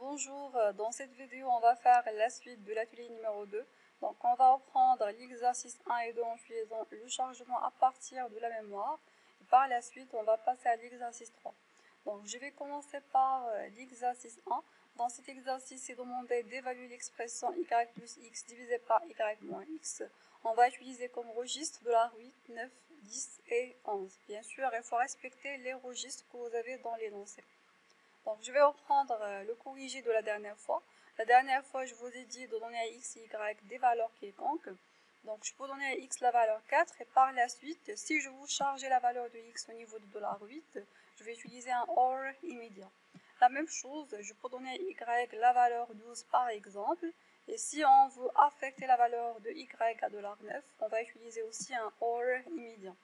Bonjour, dans cette vidéo on va faire la suite de l'atelier numéro 2. Donc on va reprendre l'exercice 1 et 2 en utilisant le chargement à partir de la mémoire. Et par la suite on va passer à l'exercice 3. Donc je vais commencer par l'exercice 1. Dans cet exercice c'est demandé d'évaluer l'expression y plus x divisé par y moins x. On va utiliser comme registre de la 8, 9, 10 et 11. Bien sûr il faut respecter les registres que vous avez dans l'énoncé. Donc, je vais reprendre le corrigé de la dernière fois. La dernière fois, je vous ai dit de donner à x et y des valeurs quelconques. Donc, je peux donner à x la valeur 4 et par la suite, si je vous chargeais la valeur de x au niveau de $8, je vais utiliser un OR immédiat. La même chose, je peux donner à y la valeur 12 par exemple. Et si on veut affecter la valeur de y à $9, on va utiliser aussi un OR immédiat.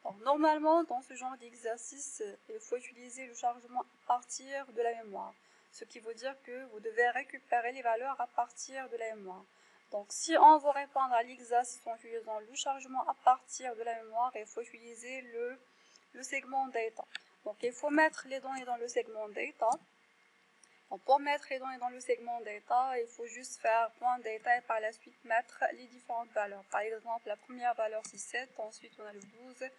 Donc, normalement, dans ce genre d'exercice, il faut utiliser le chargement à partir de la mémoire. Ce qui veut dire que vous devez récupérer les valeurs à partir de la mémoire. Donc, si on veut répondre à l'exercice en utilisant le chargement à partir de la mémoire, il faut utiliser le segment data. Donc, il faut mettre les données dans le segment data. Donc, pour mettre les données dans le segment data, il faut juste faire .data et par la suite mettre les différentes valeurs. Par exemple, la première valeur c'est 7, ensuite on a le 12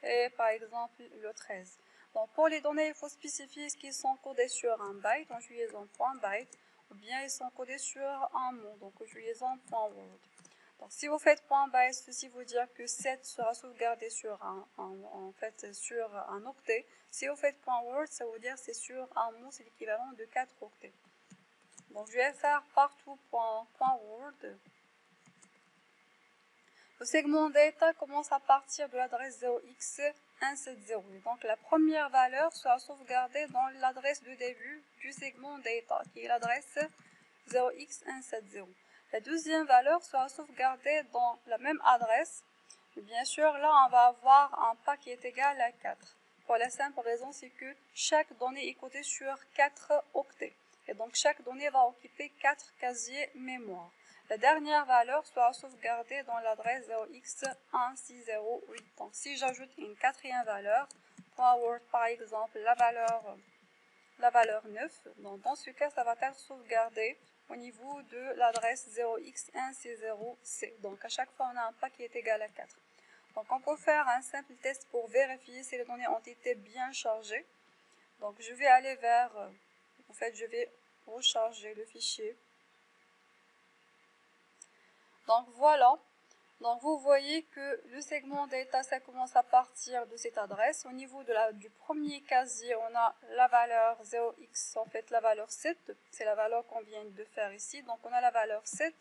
et par exemple le 13. Donc pour les données, il faut spécifier ce qu'ils sont codés sur un byte en utilisant .byte ou bien ils sont codés sur un mot, donc en utilisant .word. Donc si vous faites .byte, ceci veut dire que 7 sera sauvegardé sur sur un octet. Si vous faites .word, ça veut dire que c'est sur un mot, c'est l'équivalent de 4 octets. Donc je vais faire partout .word. Le segment data commence à partir de l'adresse 0x170. Donc la première valeur sera sauvegardée dans l'adresse de début du segment data, qui est l'adresse 0x170. La deuxième valeur sera sauvegardée dans la même adresse. Et bien sûr, là, on va avoir un pas qui est égal à 4. Pour la simple raison, c'est que chaque donnée est codée sur 4 octets. Et donc, chaque donnée va occuper 4 casiers mémoire. La dernière valeur sera sauvegardée dans l'adresse 0x1608. Donc, si j'ajoute une quatrième valeur, .word par exemple, la valeur 9, donc dans ce cas, ça va être sauvegardé au niveau de l'adresse 0x160C. Donc, à chaque fois, on a un pas qui est égal à 4. Donc, on peut faire un simple test pour vérifier si les données ont été bien chargées. Donc, je vais aller vers, je vais recharger le fichier. Donc voilà, donc vous voyez que le segment data, ça commence à partir de cette adresse. Au niveau du premier casier, on a la valeur 0x, en fait la valeur 7, c'est la valeur qu'on vient de faire ici. Donc on a la valeur 7.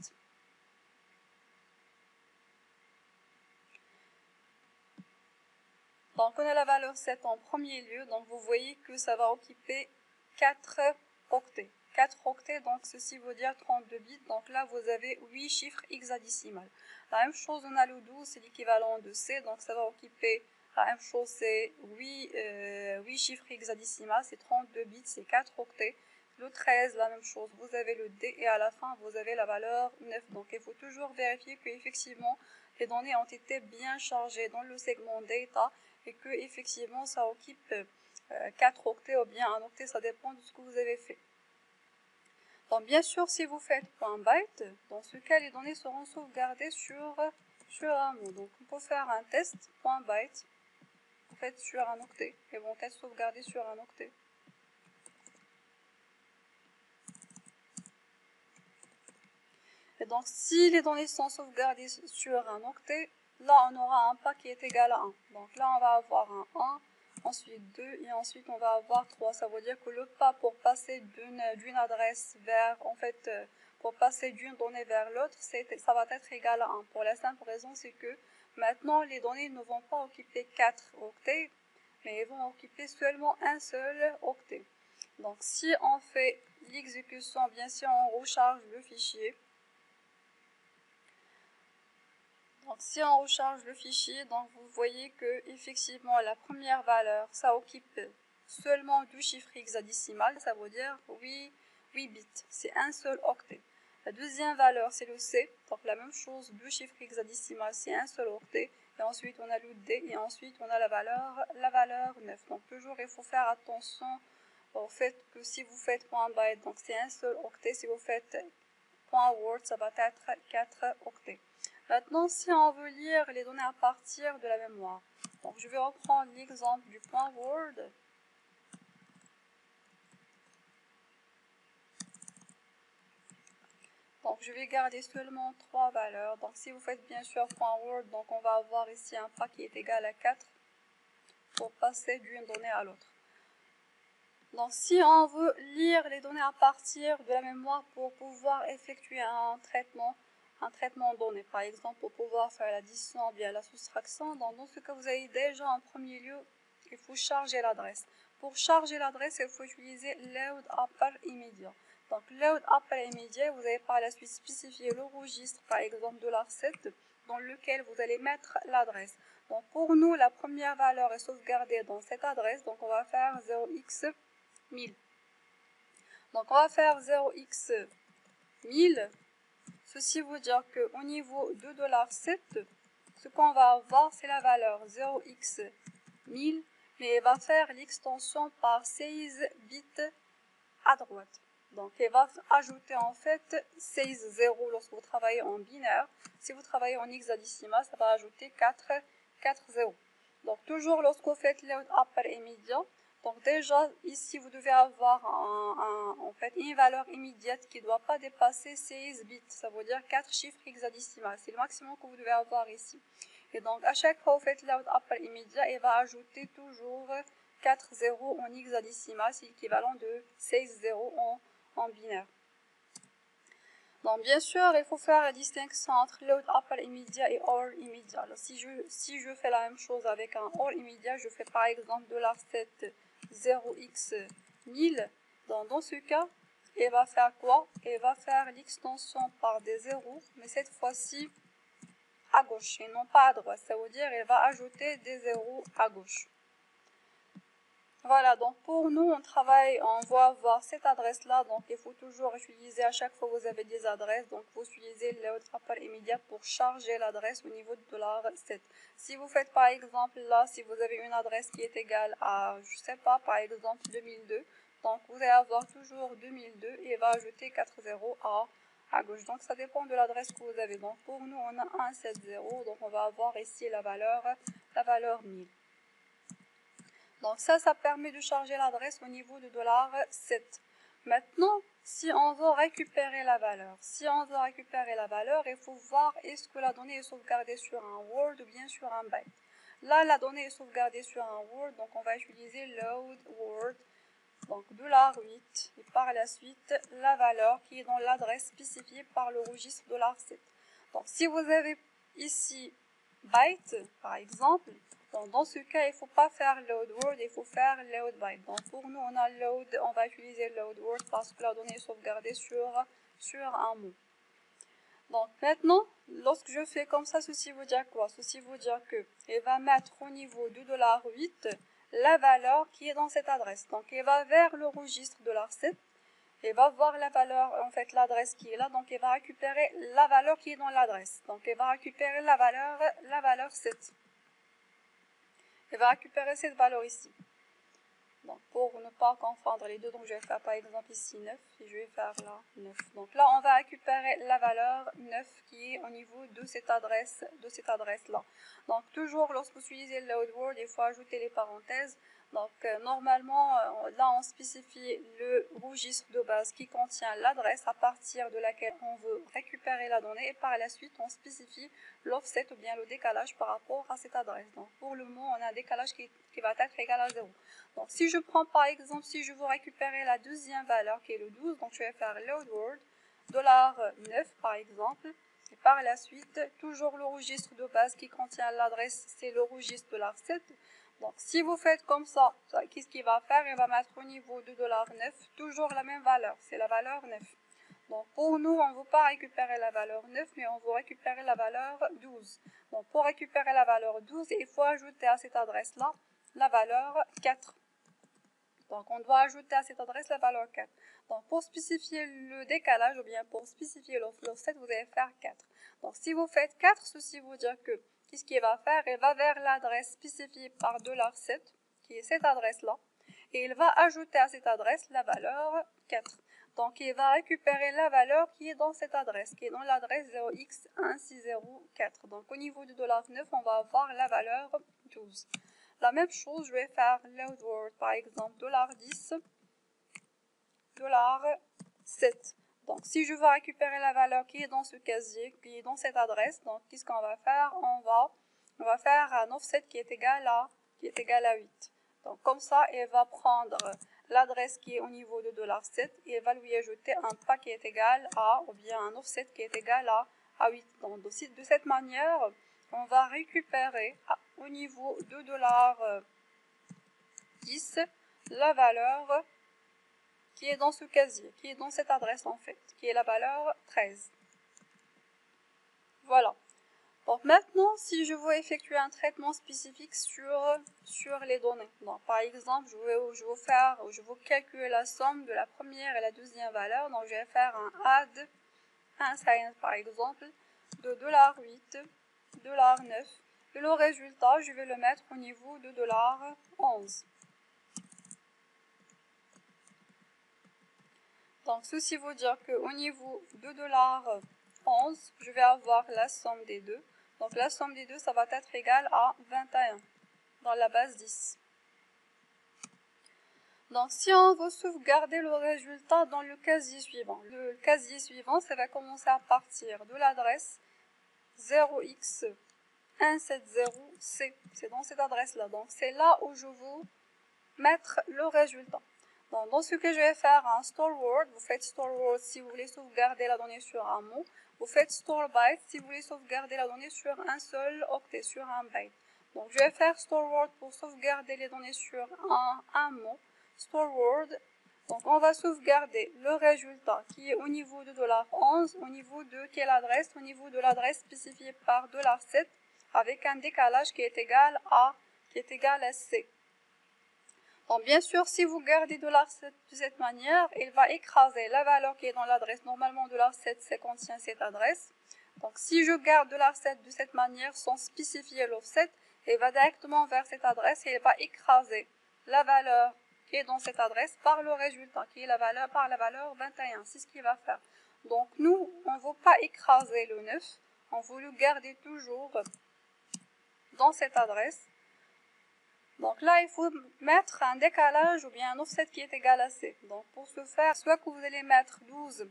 Donc on a la valeur 7 en premier lieu, donc vous voyez que ça va occuper 4 octets. 4 octets, donc ceci veut dire 32 bits. Donc là, vous avez 8 chiffres hexadécimales. La même chose, on a le 12, c'est l'équivalent de C, donc ça va occuper, la même chose, c'est 8 chiffres hexadécimales, c'est 32 bits, c'est 4 octets. Le 13, la même chose, vous avez le D et à la fin, vous avez la valeur 9. Donc il faut toujours vérifier qu'effectivement, les données ont été bien chargées dans le segment data et que effectivement ça occupe 4 octets ou bien un octet, ça dépend de ce que vous avez fait. Donc bien sûr, si vous faites .byte, dans ce cas, les données seront sauvegardées sur un mot. Donc on peut faire un test .byte, en fait sur un octet, et vont être sauvegardées sur un octet. Et donc si les données sont sauvegardées sur un octet, là on aura un pas qui est égal à 1. Donc là on va avoir un 1, ensuite 2 et ensuite on va avoir 3. Ça veut dire que le pas pour passer d'une adresse vers, pour passer d'une donnée vers l'autre, ça va être égal à 1. Pour la simple raison, c'est que maintenant les données ne vont pas occuper 4 octets, mais elles vont occuper seulement un seul octet. Donc si on fait l'exécution, bien sûr on recharge le fichier. Donc si on recharge le fichier, donc vous voyez que effectivement la première valeur, ça occupe seulement 2 chiffres hexadécimales, ça veut dire 8 bits, c'est un seul octet. La deuxième valeur, c'est le C, donc la même chose, 2 chiffres hexadécimales, c'est un seul octet. Et ensuite on a le D et ensuite on a la valeur 9. Donc toujours il faut faire attention au fait que si vous faites .byte, donc c'est un seul octet. Si vous faites .word, ça va être 4 octets. Maintenant, si on veut lire les données à partir de la mémoire, donc je vais reprendre l'exemple du .word. Donc je vais garder seulement 3 valeurs. Donc si vous faites bien sûr .word, donc on va avoir ici un pas qui est égal à 4 pour passer d'une donnée à l'autre. Donc si on veut lire les données à partir de la mémoire pour pouvoir effectuer un traitement de données, par exemple pour pouvoir faire l'addition ou bien la soustraction, donc dans ce cas vous avez déjà en premier lieu, il faut charger l'adresse. Pour charger l'adresse, il faut utiliser load upper immediate. Donc load upper immediate, vous allez par la suite spécifier le registre, par exemple $7, dans lequel vous allez mettre l'adresse. Donc pour nous, la première valeur est sauvegardée dans cette adresse, donc on va faire 0x1000. Donc on va faire 0x1000. Ceci veut dire qu'au niveau de $7, ce qu'on va avoir, c'est la valeur 0x1000, mais elle va faire l'extension par 16 bits à droite. Donc elle va ajouter en fait 16 zéros lorsque vous travaillez en binaire. Si vous travaillez en hexadécimal, ça va ajouter 4 zéros. Donc toujours lorsque vous faites load upper immediate, donc déjà ici vous devez avoir en fait une valeur immédiate qui ne doit pas dépasser 16 bits. Ça veut dire 4 chiffres hexadécimales. C'est le maximum que vous devez avoir ici. Et donc à chaque fois que vous faites load upper immediate, elle va ajouter toujours 4 zéros en hexadécimal, c'est l'équivalent de 16 zéros en binaire. Donc bien sûr, il faut faire la distinction entre load upper immediate et OR immediate. Alors, si je fais la même chose avec un OR immédiat, je fais par exemple $7 0x1000. Dans ce cas, elle va faire quoi? Elle va faire l'extension par des zéros, mais cette fois-ci à gauche et non pas à droite. Ça veut dire elle va ajouter des zéros à gauche. Voilà, donc pour nous, on va avoir cette adresse-là, donc il faut toujours utiliser à chaque fois que vous avez des adresses, donc vous utilisez load upper immediate pour charger l'adresse au niveau de $7. Si vous faites par exemple là, si vous avez une adresse qui est égale à, je sais pas, par exemple 2002, donc vous allez avoir toujours 2002 et il va ajouter 4 zéros à gauche. Donc ça dépend de l'adresse que vous avez. Donc pour nous, on a 170, donc on va avoir ici la valeur 1000. Donc ça permet de charger l'adresse au niveau de $7. Maintenant, si on veut récupérer la valeur, il faut voir est-ce que la donnée est sauvegardée sur un Word ou bien sur un byte. Là, la donnée est sauvegardée sur un Word, donc on va utiliser load Word, donc $8, et par la suite, la valeur qui est dans l'adresse spécifiée par le registre $7. Donc si vous avez ici byte, par exemple, donc, dans ce cas, il ne faut pas faire load word, il faut faire load byte. Donc pour nous, on va utiliser load word parce que la donnée est sauvegardée sur un mot. Donc maintenant, lorsque je fais comme ça, ceci veut dire quoi? Ceci veut dire qu'elle va mettre au niveau de $8 la valeur qui est dans cette adresse. Donc elle va vers le registre $7. Elle va voir la valeur, en fait l'adresse qui est là, donc elle va récupérer la valeur qui est dans l'adresse. Donc elle va récupérer la valeur 7. Elle va récupérer cette valeur ici. Donc pour ne pas confondre les deux, donc je vais faire par exemple ici 9 et je vais faire là 9. Donc là on va récupérer la valeur 9 qui est au niveau de cette adresse là. Donc toujours lorsque vous utilisez le load word, il faut ajouter les parenthèses. Donc normalement là on spécifie le registre de base qui contient l'adresse à partir de laquelle on veut récupérer la donnée et par la suite on spécifie l'offset ou bien le décalage par rapport à cette adresse. Donc pour le moment on a un décalage qui va être égal à 0. Donc si je prends par exemple, si je veux récupérer la deuxième valeur qui est le 12, donc je vais faire load word $9 par exemple. Et par la suite, toujours le registre de base qui contient l'adresse, c'est le registre $7. Donc si vous faites comme ça, qu'est-ce qu'il va faire? Il va mettre au niveau de $9 toujours la même valeur, c'est la valeur 9. Donc pour nous, on ne veut pas récupérer la valeur 9, mais on veut récupérer la valeur 12. Donc pour récupérer la valeur 12, il faut ajouter à cette adresse-là la valeur 4. Donc on doit ajouter à cette adresse la valeur 4. Donc pour spécifier le décalage ou bien pour spécifier l'offset, vous allez faire 4. Donc si vous faites 4, ceci veut dire que qu'est-ce qu'il va faire? Il va vers l'adresse spécifiée par $7, qui est cette adresse-là. et il va ajouter à cette adresse la valeur 4. Donc il va récupérer la valeur qui est dans cette adresse, qui est dans l'adresse 0x1604. Donc au niveau du $9, on va avoir la valeur 12. La même chose, je vais faire load word, par exemple $10, $7. Donc si je veux récupérer la valeur qui est dans ce casier, qui est dans cette adresse, donc qu'est-ce qu'on va faire? On va faire un offset qui est égal à 8. Donc comme ça, elle va prendre l'adresse qui est au niveau de $7 et elle va lui ajouter un pas qui est égal à, ou bien un offset qui est égal à 8. Donc de cette manière, on va récupérer au niveau de $10 la valeur qui est dans ce casier, qui est dans cette adresse en fait, qui est la valeur 13. Voilà. Donc maintenant, si je veux effectuer un traitement spécifique sur les données, donc par exemple, je veux calculer la somme de la première et la deuxième valeur, donc je vais faire un add, un sign par exemple, de $8, $9, et le résultat, je vais le mettre au niveau de $11. Donc ceci veut dire qu'au niveau de $11, je vais avoir la somme des deux. Donc la somme des deux, ça va être égal à 21 dans la base 10. Donc si on veut sauvegarder le résultat dans le casier suivant, ça va commencer à partir de l'adresse 0x170c. C'est dans cette adresse-là. Donc c'est là où je veux mettre le résultat. Donc, dans ce que je vais faire un store word, vous faites store word si vous voulez sauvegarder la donnée sur un mot. Vous faites store byte si vous voulez sauvegarder la donnée sur un seul octet, sur un byte. Donc je vais faire store word pour sauvegarder les données sur un mot. Store word. Donc on va sauvegarder le résultat qui est au niveau de $11, au niveau de quelle adresse? Au niveau de l'adresse spécifiée par $7 avec un décalage qui est égal à C. Donc, bien sûr, si vous gardez $7 de cette manière, il va écraser la valeur qui est dans l'adresse. Normalement, $7, ça contient cette adresse. Donc, si je garde $7 de cette manière sans spécifier l'offset, il va directement vers cette adresse et il va écraser la valeur qui est dans cette adresse par le résultat, qui est la valeur 21. C'est ce qu'il va faire. Donc, nous, on ne veut pas écraser le 9, on veut le garder toujours dans cette adresse. Donc là, il faut mettre un décalage ou bien un offset qui est égal à C. Donc pour ce faire, soit que vous allez mettre 12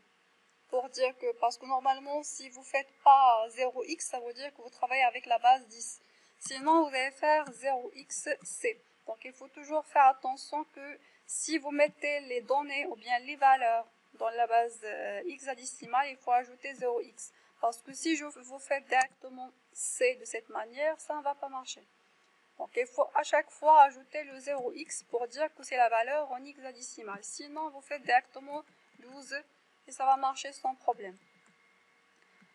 pour dire que, parce que normalement, si vous ne faites pas 0x, ça veut dire que vous travaillez avec la base 10. Sinon, vous allez faire 0xc. Donc il faut toujours faire attention que si vous mettez les données ou bien les valeurs dans la base hexadécimale, il faut ajouter 0x. Parce que si vous faites directement C de cette manière, ça ne va pas marcher. Donc il faut à chaque fois ajouter le 0x pour dire que c'est la valeur en hexadécimale. Sinon, vous faites directement 12 et ça va marcher sans problème.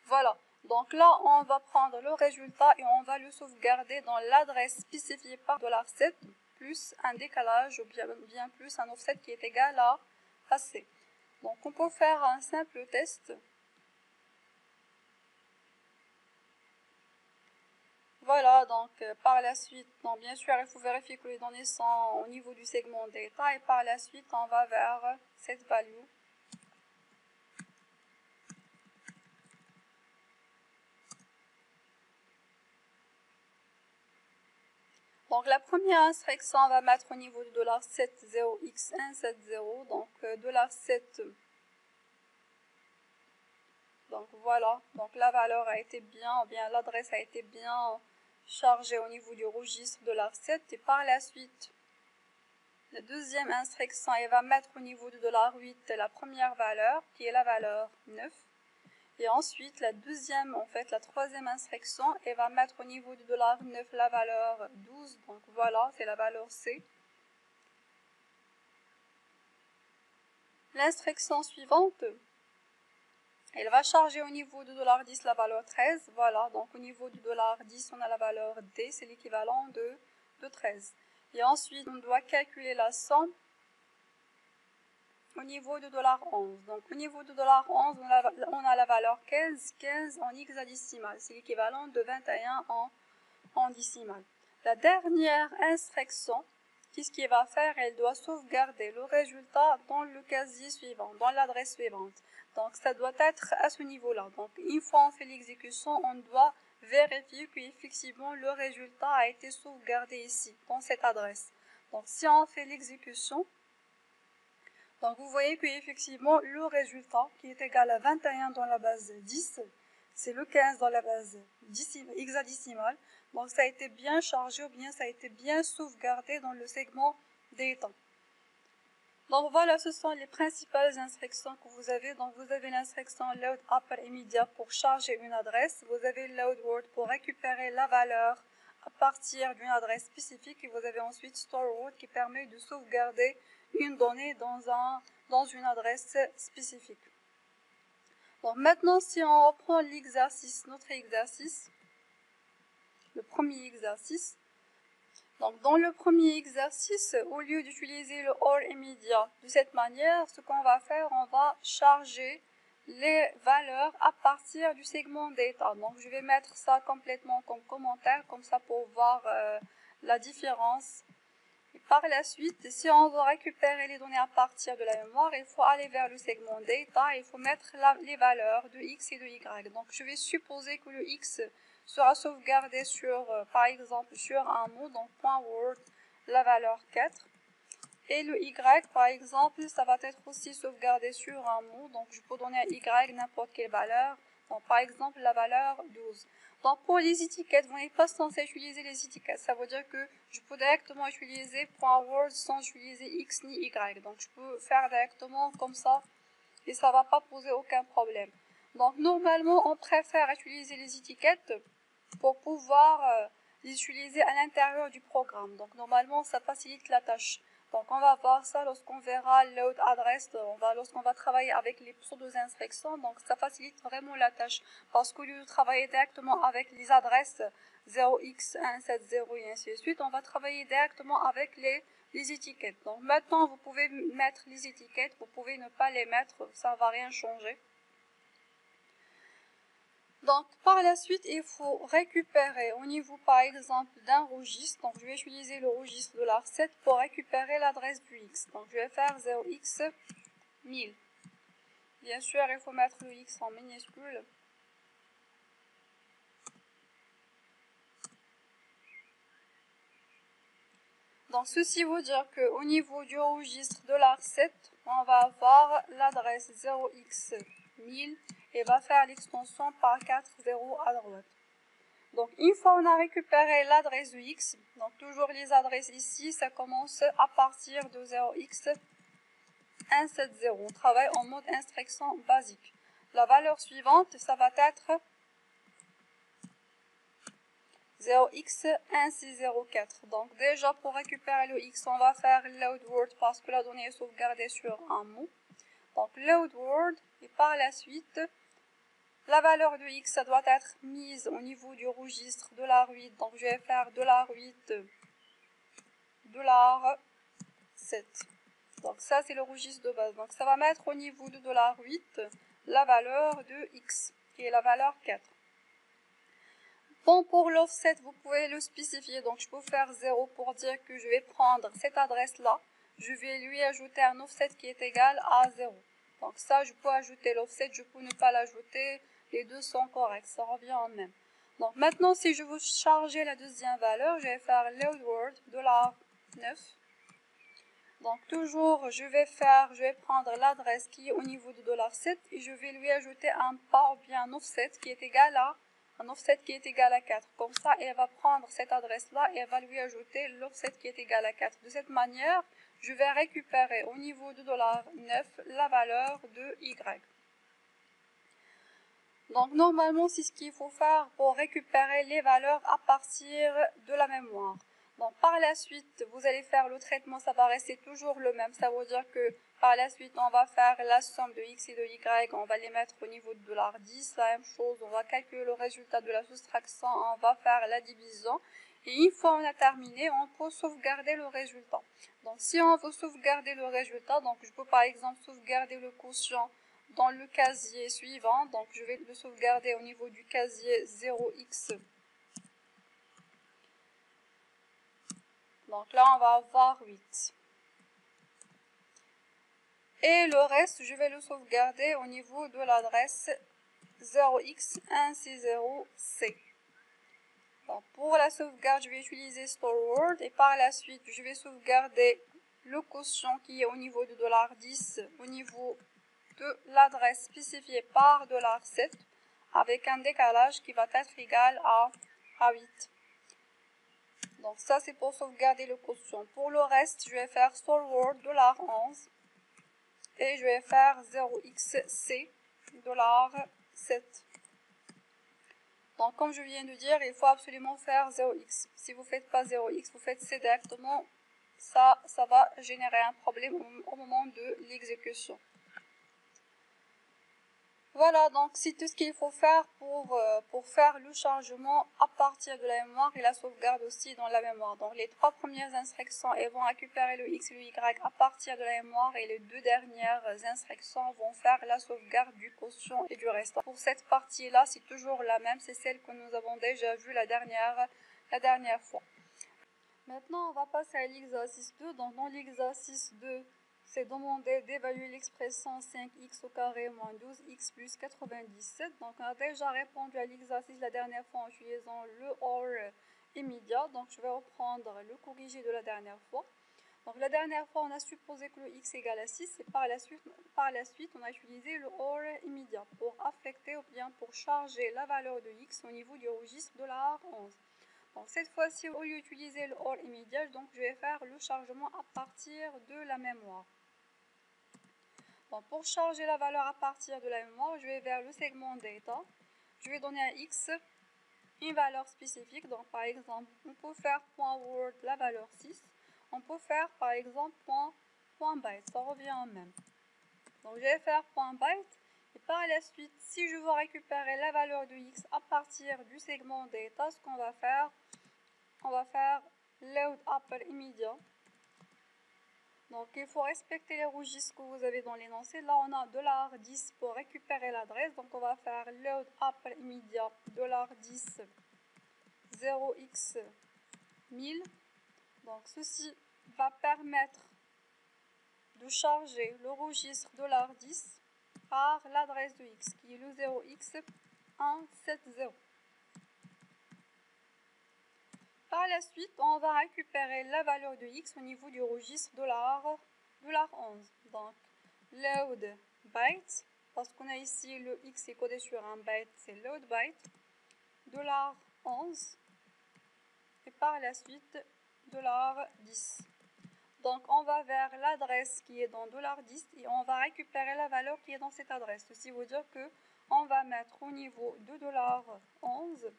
Voilà. Donc là, on va prendre le résultat et on va le sauvegarder dans l'adresse spécifiée par $7 plus un décalage ou bien plus un offset qui est égal à C. Donc on peut faire un simple test. Voilà, donc par la suite, donc bien sûr, il faut vérifier que les données sont au niveau du segment data et par la suite, on va vers cette value. Donc la première instruction, on va mettre au niveau du $7 0x170, donc $7. Donc voilà, donc la valeur a été bien, ou bien l'adresse a été bien chargée au niveau du registre $7 et par la suite, la deuxième instruction, elle va mettre au niveau du $8 la première valeur qui est la valeur 9. Et ensuite, la troisième instruction, elle va mettre au niveau du $9 la valeur 12. Donc voilà, c'est la valeur C. L'instruction suivante, elle va charger au niveau du $10 la valeur 13. Voilà, donc au niveau du $10, on a la valeur D, c'est l'équivalent de 13. Et ensuite, on doit calculer la somme au niveau du $11. Donc au niveau du $11, on a la valeur 15 en hexadécimal. C'est l'équivalent de 21 en décimal. La dernière instruction, qu'est-ce qu'il va faire? Elle doit sauvegarder le résultat dans le casier suivant, dans l'adresse suivante. Donc ça doit être à ce niveau-là. Donc une fois on fait l'exécution, on doit vérifier qu'effectivement le résultat a été sauvegardé ici, dans cette adresse. Donc si on fait l'exécution, donc vous voyez qu'effectivement le résultat qui est égal à 21 dans la base 10, c'est le 15 dans la base hexadécimale. Donc ça a été bien chargé ou bien ça a été bien sauvegardé dans le segment data. Donc voilà, ce sont les principales instructions que vous avez. Donc vous avez l'instruction load upper immediate pour charger une adresse. Vous avez load word pour récupérer la valeur à partir d'une adresse spécifique. Et vous avez ensuite store word qui permet de sauvegarder une donnée dans une adresse spécifique. Donc maintenant, si on reprend l'exercice, notre exercice, le premier exercice. Donc dans le premier exercice, au lieu d'utiliser le OR immédiat de cette manière, ce qu'on va faire, on va charger les valeurs à partir du segment data. Donc je vais mettre ça complètement comme commentaire, comme ça pour voir la différence. Et par la suite, si on veut récupérer les données à partir de la mémoire, il faut aller vers le segment data et il faut mettre les valeurs de x et de y. Donc je vais supposer que le x sera sauvegardé sur, par exemple, sur un mot, donc .word, la valeur 4. Et le y, par exemple, ça va être aussi sauvegardé sur un mot, donc je peux donner à y n'importe quelle valeur, donc par exemple la valeur 12. Donc pour les étiquettes, vous n'êtes pas censé utiliser les étiquettes, ça veut dire que je peux directement utiliser .word sans utiliser x ni y, donc je peux faire directement comme ça et ça ne va pas poser aucun problème. Donc normalement, on préfère utiliser les étiquettes pour pouvoir les utiliser à l'intérieur du programme. Donc normalement, ça facilite la tâche. Donc on va voir ça lorsqu'on verra load address, lorsqu'on va travailler avec les pseudo-instructions. Donc ça facilite vraiment la tâche parce qu'au lieu de travailler directement avec les adresses 0x170 et ainsi de suite, on va travailler directement avec les étiquettes. Donc maintenant, vous pouvez mettre les étiquettes, vous pouvez ne pas les mettre, ça ne va rien changer. Donc, par la suite, il faut récupérer au niveau, par exemple, d'un registre. Donc, je vais utiliser le registre de l'AR7 pour récupérer l'adresse du X. Donc, je vais faire 0x1000. Bien sûr, il faut mettre le X en minuscule. Donc, ceci veut dire qu'au niveau du registre de l'AR7, on va avoir l'adresse 0x1000 et va faire l'extension par 4 0 à droite. Donc, une fois on a récupéré l'adresse de X, donc toujours les adresses ici, ça commence à partir de 0x170. On travaille en mode instruction basique. La valeur suivante, ça va être 0x1604. Donc, déjà, pour récupérer le X, on va faire load word parce que la donnée est sauvegardée sur un mot. Donc, load word, et par la suite, la valeur de x, ça doit être mise au niveau du registre $8. Donc, je vais faire $8, $7. Donc, ça, c'est le registre de base. Donc, ça va mettre au niveau de $8 la valeur de x, qui est la valeur 4. Bon, pour l'offset, vous pouvez le spécifier. Donc, je peux faire 0 pour dire que je vais prendre cette adresse-là. Je vais lui ajouter un offset qui est égal à 0. Donc, ça, je peux ajouter l'offset, je peux ne pas l'ajouter. Les deux sont corrects, ça revient en même. Donc maintenant, si je veux charger la deuxième valeur, je vais faire load word $9. Donc toujours, je vais prendre l'adresse qui est au niveau de $7 et je vais lui ajouter un pas ou bien un offset qui est égal à 4. Comme ça, elle va prendre cette adresse-là et elle va lui ajouter l'offset qui est égal à 4. De cette manière, je vais récupérer au niveau de $9 la valeur de Y. Donc normalement, c'est ce qu'il faut faire pour récupérer les valeurs à partir de la mémoire. Donc par la suite, vous allez faire le traitement, ça va rester toujours le même. Ça veut dire que par la suite, on va faire la somme de x et de y, on va les mettre au niveau de $10. La même chose, on va calculer le résultat de la soustraction, on va faire la division. Et une fois on a terminé, on peut sauvegarder le résultat. Donc si on veut sauvegarder le résultat, donc je peux par exemple sauvegarder le quotient dans le casier suivant, donc je vais le sauvegarder au niveau du casier 0x. Donc là, on va avoir 8. Et le reste, je vais le sauvegarder au niveau de l'adresse 0x160C. Donc pour la sauvegarde, je vais utiliser StoreWord et par la suite, je vais sauvegarder le quotient qui est au niveau de $10 au niveau de l'adresse spécifiée par $7 avec un décalage qui va être égal à 8. Donc ça c'est pour sauvegarder le quotient. Pour le reste, je vais faire StoreWord $11 et je vais faire 0xc $7. Donc comme je viens de dire, il faut absolument faire 0x. Si vous ne faites pas 0x, vous faites C directement, ça va générer un problème au moment de l'exécution. Voilà, donc c'est tout ce qu'il faut faire pour faire le chargement à partir de la mémoire et la sauvegarde aussi dans la mémoire. Donc les 3 premières instructions, elles vont récupérer le X et le Y à partir de la mémoire et les 2 dernières instructions vont faire la sauvegarde du quotient et du reste. Pour cette partie-là, c'est toujours la même, c'est celle que nous avons déjà vue la dernière fois. Maintenant, on va passer à l'exercice 2. Donc dans l'exercice 2, c'est demandé d'évaluer l'expression 5x au carré moins 12x plus 97. Donc on a déjà répondu à l'exercice la dernière fois en utilisant le OR immédiat. Donc je vais reprendre le corrigé de la dernière fois. Donc la dernière fois, on a supposé que le x égale à 6 et par la suite, on a utilisé le OR immédiat pour affecter ou bien pour charger la valeur de x au niveau du registre $11. Donc cette fois-ci, au lieu d'utiliser le OR immédiat, donc je vais faire le chargement à partir de la mémoire. Donc pour charger la valeur à partir de la mémoire, je vais vers le segment data. Je vais donner à x une valeur spécifique. Donc par exemple, on peut faire .word la valeur 6. On peut faire par exemple .byte, ça revient au même. Donc je vais faire .byte. Et par la suite, si je veux récupérer la valeur de x à partir du segment data, ce qu'on va faire, on va faire load upper immédiat. Donc il faut respecter les registres que vous avez dans l'énoncé. Là on a $10 pour récupérer l'adresse. Donc on va faire load upper immédiat $10 0x1000. Donc ceci va permettre de charger le registre $10 par l'adresse de x qui est le 0x170. Par la suite, on va récupérer la valeur de x au niveau du registre $11. Donc, load byte, parce qu'on a ici le x est codé sur un byte, c'est load byte, $11, et par la suite, $10. Donc, on va vers l'adresse qui est dans $10 et on va récupérer la valeur qui est dans cette adresse. Ceci veut dire que on va mettre au niveau de $11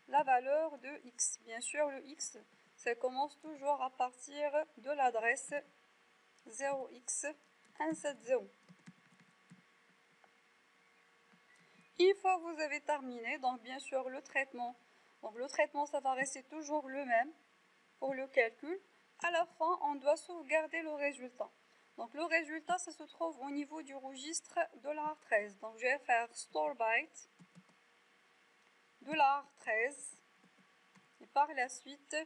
la valeur de x. Bien sûr, le x, ça commence toujours à partir de l'adresse 0x170. Une fois que vous avez terminé, donc bien sûr le traitement. Donc le traitement, ça va rester toujours le même pour le calcul. À la fin, on doit sauvegarder le résultat. Donc le résultat, ça se trouve au niveau du registre $13. Donc je vais faire store byte $13. Et par la suite,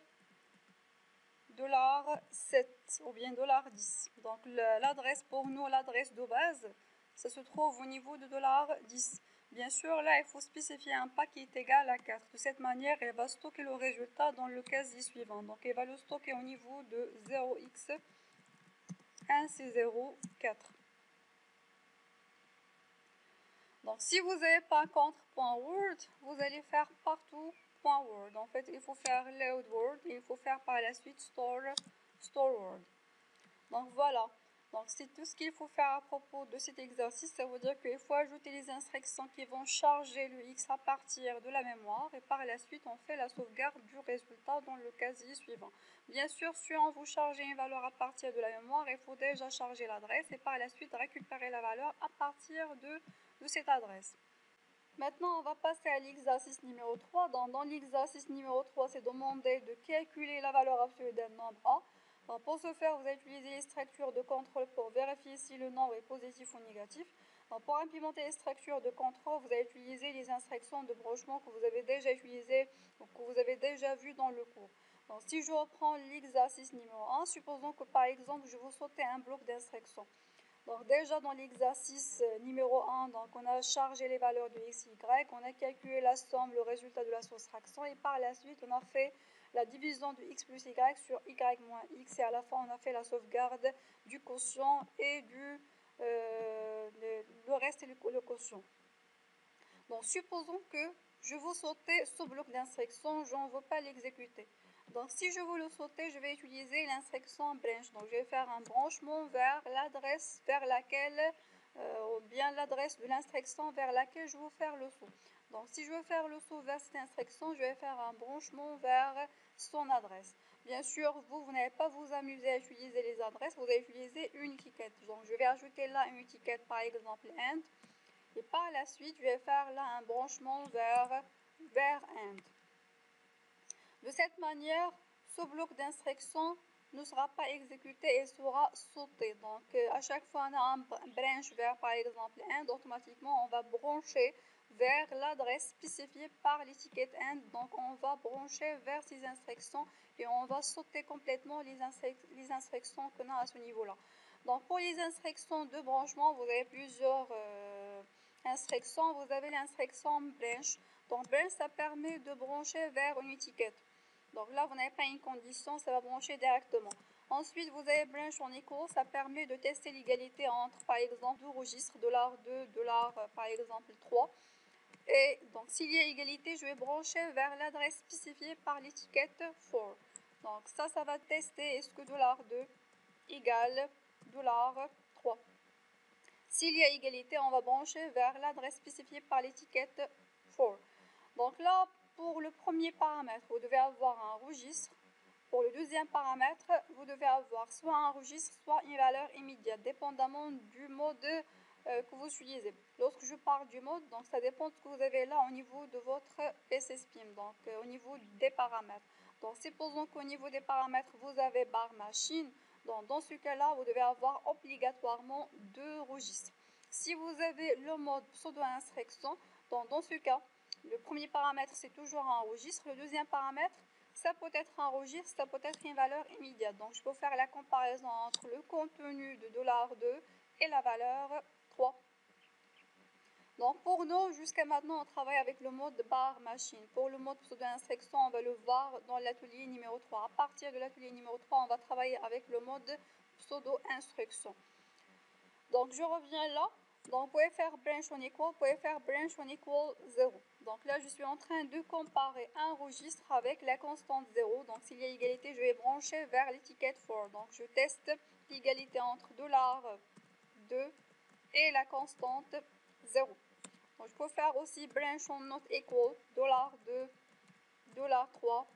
$7 ou bien $10. Donc l'adresse pour nous, l'adresse de base, ça se trouve au niveau de $10. Bien sûr, là, il faut spécifier un pas qui est égal à 4. De cette manière, elle va stocker le résultat dans le casier suivant. Donc, elle va le stocker au niveau de 0x1C04. Donc, si vous n'avez pas contre .word, vous allez faire partout .word. En fait, il faut faire load word et il faut faire par la suite store word. Donc voilà. Donc c'est tout ce qu'il faut faire à propos de cet exercice. Ça veut dire qu'il faut ajouter les instructions qui vont charger le x à partir de la mémoire et par la suite on fait la sauvegarde du résultat dans le casier suivant. Bien sûr, si on vous charge une valeur à partir de la mémoire, il faut déjà charger l'adresse et par la suite récupérer la valeur à partir de cette adresse. Maintenant, on va passer à l'exercice numéro 3. Dans l'exercice numéro 3, c'est demandé de calculer la valeur absolue d'un nombre A. Donc, pour ce faire, vous allez utiliser les structures de contrôle pour vérifier si le nombre est positif ou négatif. Donc, pour implémenter les structures de contrôle, vous allez utiliser les instructions de branchement que vous avez déjà utilisées ou que vous avez déjà vues dans le cours. Donc, si je reprends l'exercice numéro 1, supposons que par exemple, je veux sauter un bloc d'instruction. Donc déjà dans l'exercice numéro 1, donc on a chargé les valeurs de x, y, on a calculé la somme, le résultat de la soustraction et par la suite on a fait la division de x plus y sur y moins x et à la fin on a fait la sauvegarde du quotient et le reste et le quotient. Donc supposons que je veux sauter ce bloc d'instruction, je ne veux pas l'exécuter. Donc si je veux le sauter, je vais utiliser l'instruction branch. Donc je vais faire un branchement vers l'adresse vers laquelle, ou bien l'adresse de l'instruction vers laquelle je veux faire le saut. Donc si je veux faire le saut vers cette instruction, je vais faire un branchement vers son adresse. Bien sûr, vous n'allez pas vous amuser à utiliser les adresses, vous allez utiliser une étiquette. Donc je vais ajouter là une étiquette, par exemple end. Et par la suite, je vais faire là un branchement vers end. De cette manière, ce bloc d'instruction ne sera pas exécuté et sera sauté. Donc, à chaque fois on a un branch vers, par exemple, end, automatiquement, on va brancher vers l'adresse spécifiée par l'étiquette end. Donc, on va brancher vers ces instructions et on va sauter complètement les instructions qu'on a à ce niveau-là. Donc, pour les instructions de branchement, vous avez plusieurs instructions. Vous avez l'instruction branch. Donc, branch, ça permet de brancher vers une étiquette. Donc là, vous n'avez pas une condition, ça va brancher directement. Ensuite, vous avez branch en equal, ça permet de tester l'égalité entre, par exemple, deux registres, $2, par exemple, 3. Et donc, s'il y a égalité, je vais brancher vers l'adresse spécifiée par l'étiquette 4. Donc ça va tester est-ce que $2 égale $3. S'il y a égalité, on va brancher vers l'adresse spécifiée par l'étiquette 4. Donc là, pour le premier paramètre, vous devez avoir un registre. Pour le deuxième paramètre, vous devez avoir soit un registre, soit une valeur immédiate, dépendamment du mode que vous utilisez. Lorsque je parle du mode, donc ça dépend de ce que vous avez là au niveau de votre PCSPIM, donc au niveau des paramètres. Donc supposons qu'au niveau des paramètres, vous avez barre machine. Donc dans ce cas-là, vous devez avoir obligatoirement deux registres. Si vous avez le mode pseudo-instruction, donc dans ce cas, le premier paramètre, c'est toujours un registre. Le deuxième paramètre, ça peut être un registre, ça peut être une valeur immédiate. Donc, je peux faire la comparaison entre le contenu de $2 et la valeur 3. Donc, pour nous, jusqu'à maintenant, on travaille avec le mode barre machine. Pour le mode pseudo-instruction, on va le voir dans l'atelier numéro 3. À partir de l'atelier numéro 3, on va travailler avec le mode pseudo-instruction. Donc, je reviens là. Donc, vous pouvez faire branch on equal, vous pouvez faire branch on equal 0. Donc là, je suis en train de comparer un registre avec la constante 0. Donc, s'il y a égalité, je vais brancher vers l'étiquette 4. Donc, je teste l'égalité entre $2 et la constante 0. Donc, je peux faire aussi branch on not equal, $2, $3,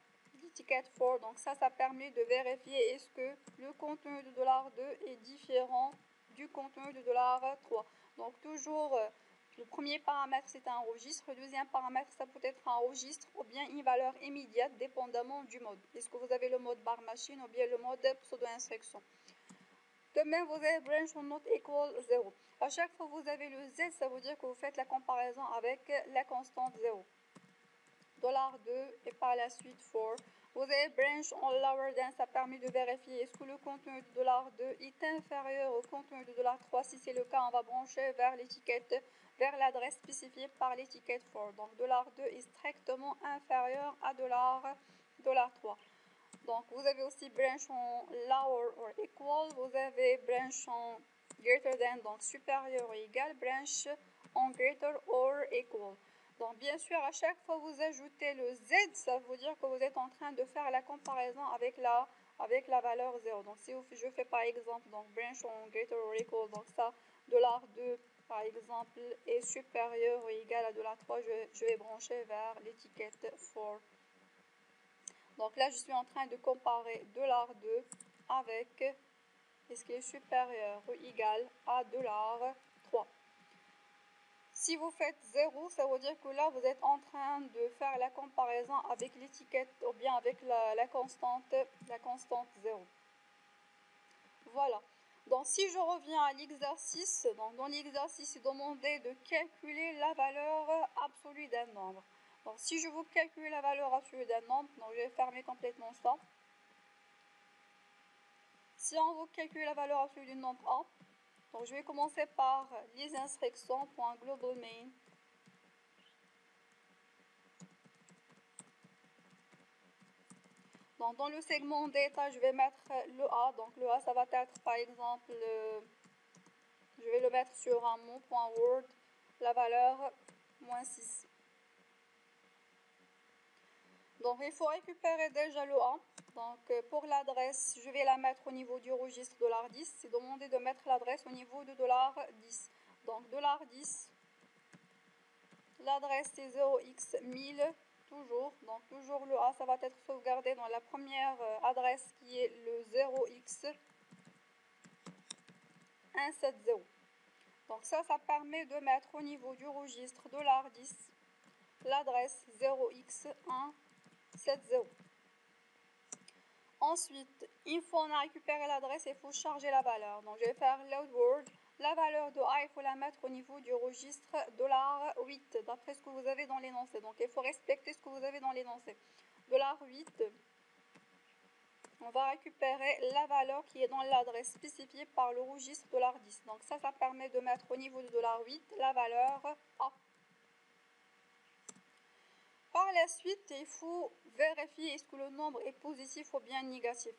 l'étiquette 4. Donc, ça permet de vérifier est-ce que le contenu de $2 est différent du contenu de $3. Donc toujours, le premier paramètre c'est un registre, le deuxième paramètre ça peut être un registre ou bien une valeur immédiate dépendamment du mode. Est-ce que vous avez le mode barre machine ou bien le mode pseudo-instruction. De même, vous avez branch on not equal 0. À chaque fois que vous avez le Z, ça veut dire que vous faites la comparaison avec la constante 0. $2 et par la suite 4. Vous avez branch on lower than, ça permet de vérifier est-ce que le contenu de $2 est inférieur au contenu de $3. Si c'est le cas, on va brancher vers l'étiquette, vers l'adresse spécifiée par l'étiquette 4. Donc $2 est strictement inférieur à $3. Donc vous avez aussi branch on lower or equal, vous avez branch on greater than, donc supérieur ou égal, branch on greater or equal. Donc bien sûr, à chaque fois que vous ajoutez le Z, ça veut dire que vous êtes en train de faire la comparaison avec la valeur 0. Donc si je fais par exemple donc branch on greater or equal, donc ça, $2 par exemple est supérieur ou égal à $3, je vais brancher vers l'étiquette 4. Donc là, je suis en train de comparer $2 avec ce qui est supérieur ou égal à $3. Si vous faites 0, ça veut dire que là, vous êtes en train de faire la comparaison avec l'étiquette ou bien avec la constante 0. Voilà. Donc, si je reviens à l'exercice, dans l'exercice, il est demandé de calculer la valeur absolue d'un nombre. Donc si je veux calculer la valeur absolue d'un nombre, donc je vais fermer complètement ça. Si on veut calculer la valeur absolue du nombre A, donc je vais commencer par les instructions .global main. Donc dans le segment data, je vais mettre le A. Donc le A, ça va être par exemple, je vais le mettre sur un mot.word, la valeur -6. Donc il faut récupérer déjà le A. Donc pour l'adresse, je vais la mettre au niveau du registre $10. C'est demandé de mettre l'adresse au niveau de $10. Donc $10, l'adresse c'est 0x1000, toujours. Donc toujours le A, ça va être sauvegardé dans la première adresse qui est le 0x170. Donc ça permet de mettre au niveau du registre $10 l'adresse 0x170. Ensuite, une fois on a récupéré l'adresse, il faut charger la valeur. Donc je vais faire load word. La valeur de A, il faut la mettre au niveau du registre $8, d'après ce que vous avez dans l'énoncé. Donc il faut respecter ce que vous avez dans l'énoncé. $8, on va récupérer la valeur qui est dans l'adresse spécifiée par le registre $10. Donc ça permet de mettre au niveau de $8 la valeur A. Par la suite, il faut vérifier est-ce que le nombre est positif ou bien négatif.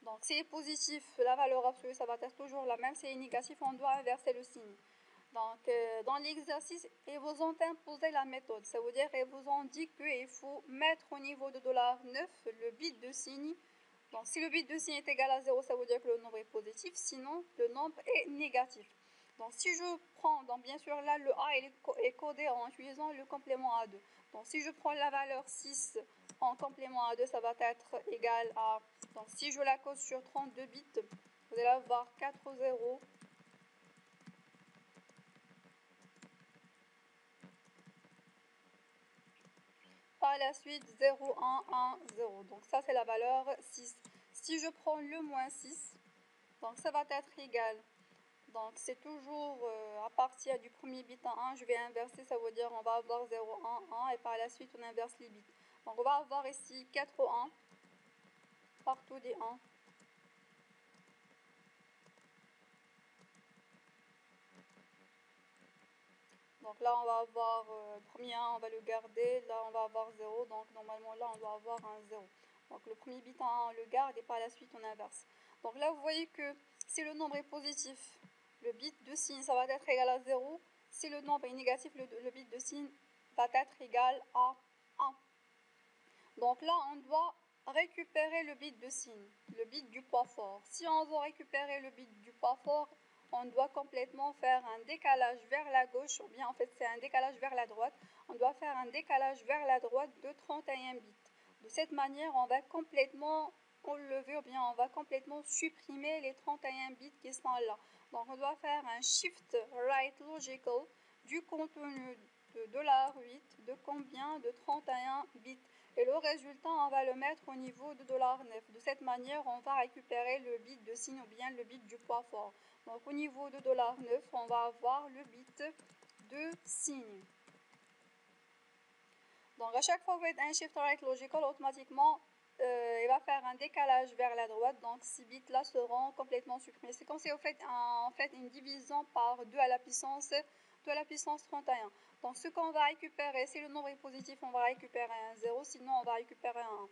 Donc si c'est positif, la valeur absolue, ça va être toujours la même. Si c'est négatif, on doit inverser le signe. Donc dans l'exercice, ils vous ont imposé la méthode. Ça veut dire qu'ils vous ont dit qu'il faut mettre au niveau de $9 le bit de signe. Donc si le bit de signe est égal à 0, ça veut dire que le nombre est positif. Sinon, le nombre est négatif. Donc si je prends, donc bien sûr là le A est codé en utilisant le complément A2. Donc si je prends la valeur 6 en complément A2, ça va être égal à, donc si je la code sur 32 bits, vous allez avoir 4 0. Par la suite 0, 1, 1, 0. Donc ça c'est la valeur 6. Si je prends le -6, donc ça va être égal. Donc c'est toujours à partir du premier bit en 1, je vais inverser, ça veut dire on va avoir 0, 1, 1 et par la suite on inverse les bits. Donc on va avoir ici 4 1, partout des 1. Donc là on va avoir le premier 1, on va le garder, là on va avoir 0, donc normalement là on doit avoir un 0. Donc le premier bit en 1 on le garde et par la suite on inverse. Donc là vous voyez que si le nombre est positif, le bit de signe ça va être égal à 0. Si le nombre est négatif, le bit de signe va être égal à 1. Donc là on doit récupérer le bit de signe, le bit du poids fort. Si on veut récupérer le bit du poids fort, on doit complètement faire un décalage vers la gauche, ou bien en fait c'est un décalage vers la droite. On doit faire un décalage vers la droite de 31 bits. De cette manière, on va complètement enlever, ou bien on va complètement supprimer les 31 bits qui sont là. Donc on doit faire un shift right logical du contenu de $8 de combien? De 31 bits. Et le résultat, on va le mettre au niveau de $9. De cette manière, on va récupérer le bit de signe ou bien le bit du poids fort. Donc au niveau de $9, on va avoir le bit de signe. Donc à chaque fois que vous faites un shift right logical, automatiquement, il va faire un décalage vers la droite. Donc ces bits-là seront complètement supprimés. C'est comme si vous faites une division par 2 à la puissance 31. Donc ce qu'on va récupérer, si le nombre est positif, on va récupérer un 0, sinon on va récupérer un 1.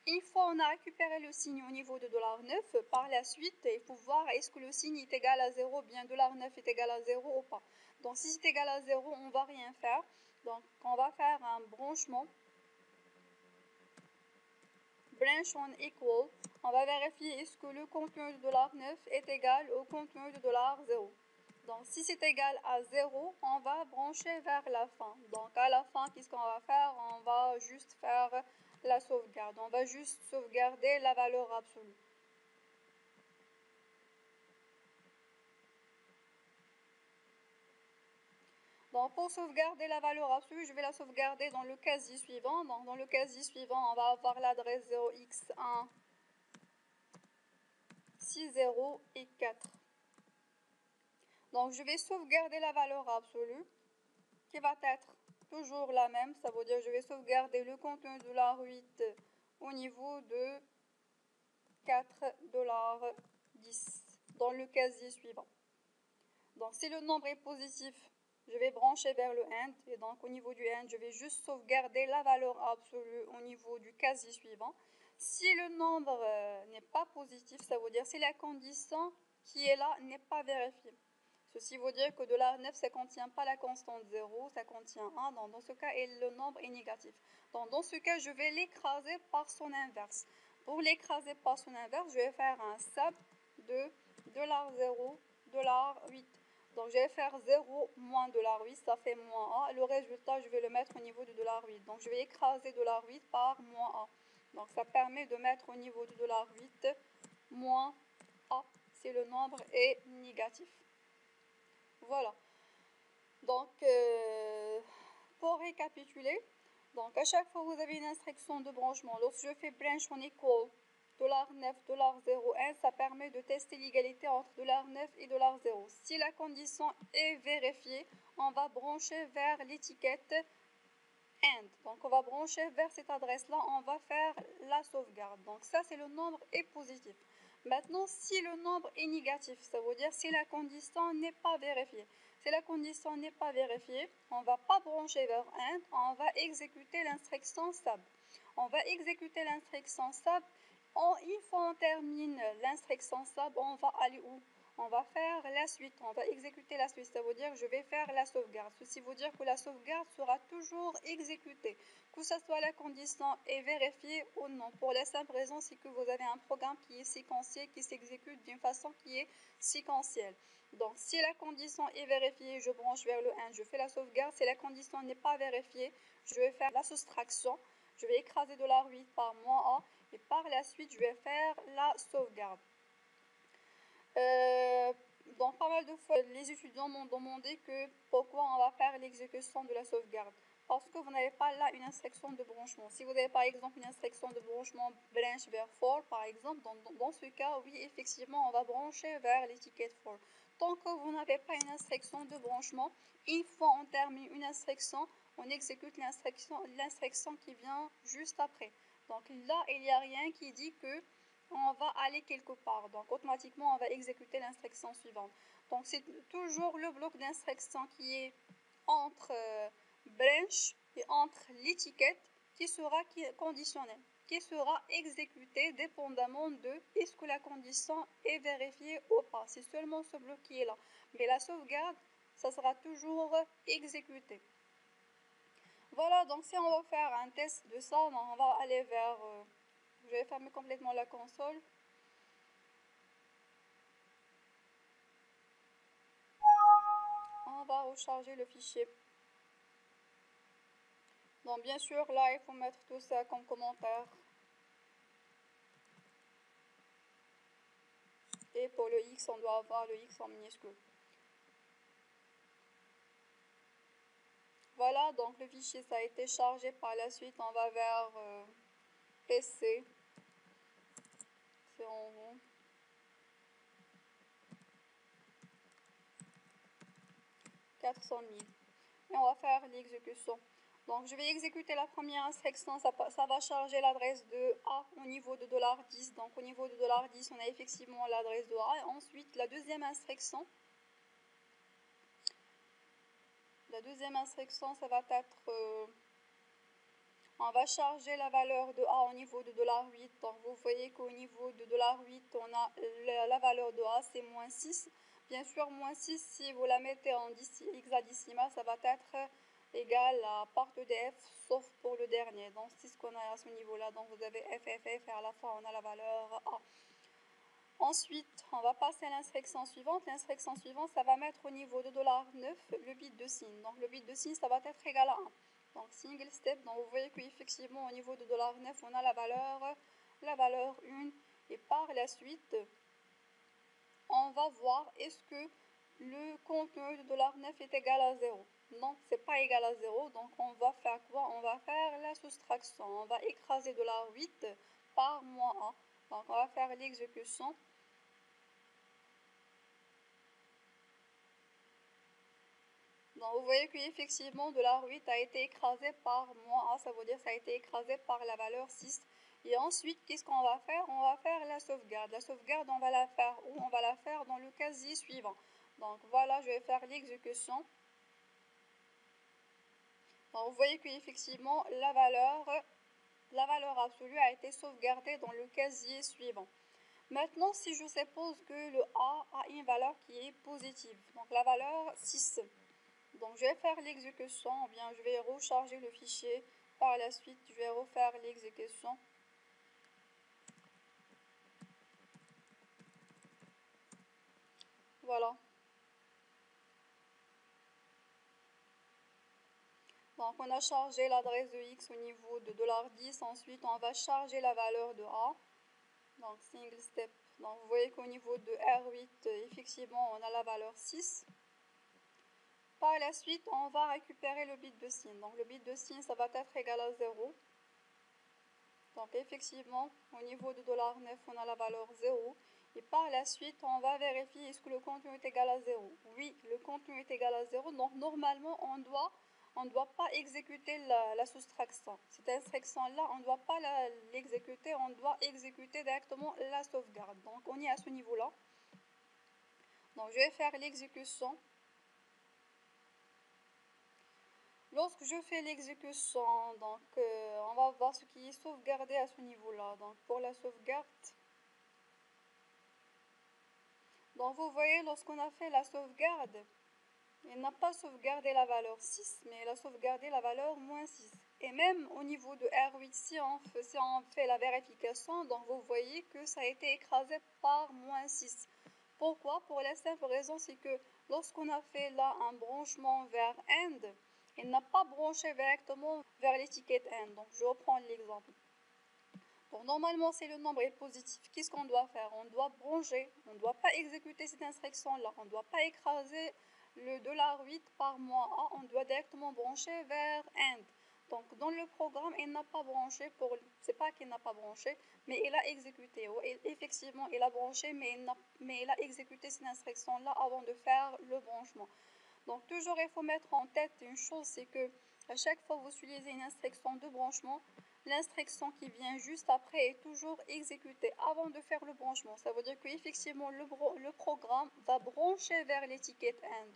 Une fois on a récupéré le signe au niveau de $9, par la suite, il faut voir est-ce que le signe est égal à 0 ou bien $9 est égal à 0 ou pas. Donc si c'est égal à 0, on ne va rien faire. Donc on va faire un branchement. Branch on equal. On va vérifier est-ce que le contenu de $9 est égal au contenu de $0. Donc si c'est égal à 0, on va brancher vers la fin. Donc à la fin, qu'est-ce qu'on va faire? On va juste faire la sauvegarde. On va juste sauvegarder la valeur absolue. Donc pour sauvegarder la valeur absolue, je vais la sauvegarder dans le casier suivant. Donc dans le casier suivant, on va avoir l'adresse 0x1, 60 et 4. Donc je vais sauvegarder la valeur absolue qui va être toujours la même, ça veut dire je vais sauvegarder le contenu de $8 au niveau de $4.10 dans le casier suivant. Donc si le nombre est positif, je vais brancher vers le AND et donc au niveau du AND, je vais juste sauvegarder la valeur absolue au niveau du casier suivant. Si le nombre n'est pas positif, ça veut dire si la condition qui est là n'est pas vérifiée. Ceci veut dire que $9, ça ne contient pas la constante 0, ça contient 1. Donc, dans ce cas, le nombre est négatif. Donc, dans ce cas, je vais l'écraser par son inverse. Pour l'écraser par son inverse, je vais faire un sub de $0, $8. Donc, je vais faire 0 moins $8, ça fait moins 1. Le résultat, je vais le mettre au niveau de $8. Donc, je vais écraser $8 par moins 1. Donc, ça permet de mettre au niveau de $8 moins A si le nombre est négatif. Voilà. Donc, pour récapituler, donc à chaque fois que vous avez une instruction de branchement, lorsque je fais branch on equal $9, $0, 1, ça permet de tester l'égalité entre $9 et $0. Si la condition est vérifiée, on va brancher vers l'étiquette AND. Donc, on va brancher vers cette adresse-là, on va faire la sauvegarde. Donc, ça, c'est le nombre est positif. Maintenant, si le nombre est négatif, ça veut dire si la condition n'est pas vérifiée. Si la condition n'est pas vérifiée, on ne va pas brancher vers AND, on va exécuter l'instruction SAB. On va exécuter l'instruction SAB. Une fois on termine l'instruction SAB, on va aller où? On va faire la suite, on va exécuter la suite, ça veut dire que je vais faire la sauvegarde. Ceci veut dire que la sauvegarde sera toujours exécutée, que ce soit la condition est vérifiée ou non. Pour la simple raison, c'est que vous avez un programme qui est séquentiel, qui s'exécute d'une façon qui est séquentielle. Donc, si la condition est vérifiée, je branche vers le 1, je fais la sauvegarde. Si la condition n'est pas vérifiée, je vais faire la soustraction. Je vais écraser $8 par moins A et par la suite, je vais faire la sauvegarde. Donc, pas mal de fois, les étudiants m'ont demandé pourquoi on va faire l'exécution de la sauvegarde. Parce que vous n'avez pas là une instruction de branchement. Si vous avez par exemple une instruction de branchement branch vers for, par exemple, dans ce cas, oui, effectivement, on va brancher vers l'étiquette for. Tant que vous n'avez pas une instruction de branchement, une fois on termine une instruction, on exécute l'instruction qui vient juste après. Donc là, il n'y a rien qui dit que on va aller quelque part. Donc, automatiquement, on va exécuter l'instruction suivante. Donc, c'est toujours le bloc d'instruction qui est entre branch et entre l'étiquette qui sera conditionnel, qui sera exécuté dépendamment de est-ce que la condition est vérifiée ou pas. C'est seulement ce bloc qui est là. Mais la sauvegarde, ça sera toujours exécuté. Voilà, donc si on va faire un test de ça, on va aller vers... je vais fermer complètement la console. On va recharger le fichier. Donc bien sûr, là, il faut mettre tout ça comme commentaire. Et pour le X, on doit avoir le X en minuscule. Voilà, donc le fichier, ça a été chargé. Par la suite, on va vers PC. C'est en rond. Et on va faire l'exécution. Donc, je vais exécuter la première instruction. Ça va charger l'adresse de A au niveau de $10. Donc, au niveau de $10, on a effectivement l'adresse de A. Et ensuite, la deuxième instruction, ça va être... on va charger la valeur de A au niveau de $8. Donc, vous voyez qu'au niveau de $8, on a la valeur de A, c'est moins 6. Bien sûr, moins 6, si vous la mettez en hexadécimal, ça va être égal à part de F, sauf pour le dernier. Donc, c'est ce qu'on a à ce niveau-là. Donc, vous avez FFF et à la fin, on a la valeur A. Ensuite, on va passer à l'instruction suivante. L'instruction suivante, ça va mettre au niveau de $9 le bit de signe. Donc, le bit de signe, ça va être égal à 1. Donc, single step. Donc, vous voyez qu'effectivement, au niveau de $9, on a la valeur 1. Et par la suite, on va voir est-ce que le contenu de $9 est égal à 0. Non, c'est pas égal à 0. Donc, on va faire quoi? On va faire la soustraction. On va écraser $8 par moins 1. Donc, on va faire l'exécution. Donc vous voyez qu'effectivement $8 a été écrasé par moins A, ça veut dire que ça a été écrasé par la valeur 6. Et ensuite, qu'est-ce qu'on va faire? On va faire la sauvegarde. La sauvegarde, on va la faire où? On va la faire dans le casier suivant. Donc voilà, je vais faire l'exécution. Donc vous voyez qu'effectivement la valeur absolue a été sauvegardée dans le casier suivant. Maintenant, si je suppose que le A a une valeur qui est positive, donc la valeur 6. Donc je vais faire l'exécution, ou bien je vais recharger le fichier. Par la suite, je vais refaire l'exécution. Voilà. Donc on a chargé l'adresse de X au niveau de $10. Ensuite, on va charger la valeur de A. Donc single step. Donc vous voyez qu'au niveau de R8, effectivement, on a la valeur 6. Par la suite, on va récupérer le bit de signe. Donc le bit de signe, ça va être égal à 0. Donc effectivement, au niveau de $9, on a la valeur 0. Et par la suite, on va vérifier est-ce que le contenu est égal à 0. Oui, le contenu est égal à 0. Donc normalement, on ne doit pas exécuter la soustraction. Cette instruction-là, on ne doit pas l'exécuter, on doit exécuter directement la sauvegarde. Donc on est à ce niveau-là. Donc je vais faire l'exécution. Lorsque je fais l'exécution, donc on va voir ce qui est sauvegardé à ce niveau-là. Donc pour la sauvegarde, donc vous voyez, lorsqu'on a fait la sauvegarde, il n'a pas sauvegardé la valeur 6, mais il a sauvegardé la valeur moins 6. Et même au niveau de R8, si on fait la vérification, donc vous voyez que ça a été écrasé par moins 6. Pourquoi? Pour la simple raison, c'est que lorsqu'on a fait là un branchement vers AND, il n'a pas branché directement vers l'étiquette AND. Donc je reprends l'exemple. Donc normalement, si le nombre est positif, qu'est-ce qu'on doit faire? On doit brancher, on ne doit pas exécuter cette instruction-là, on ne doit pas écraser le $8 par moins A, on doit directement brancher vers AND. Donc dans le programme, il n'a pas branché, c'est pas qu'il n'a pas branché, mais il a exécuté. Effectivement, il a branché, mais il a exécuté cette instruction-là avant de faire le branchement. Donc toujours, il faut mettre en tête une chose, c'est que à chaque fois que vous utilisez une instruction de branchement, l'instruction qui vient juste après est toujours exécutée avant de faire le branchement. Ça veut dire qu'effectivement, le programme va brancher vers l'étiquette AND.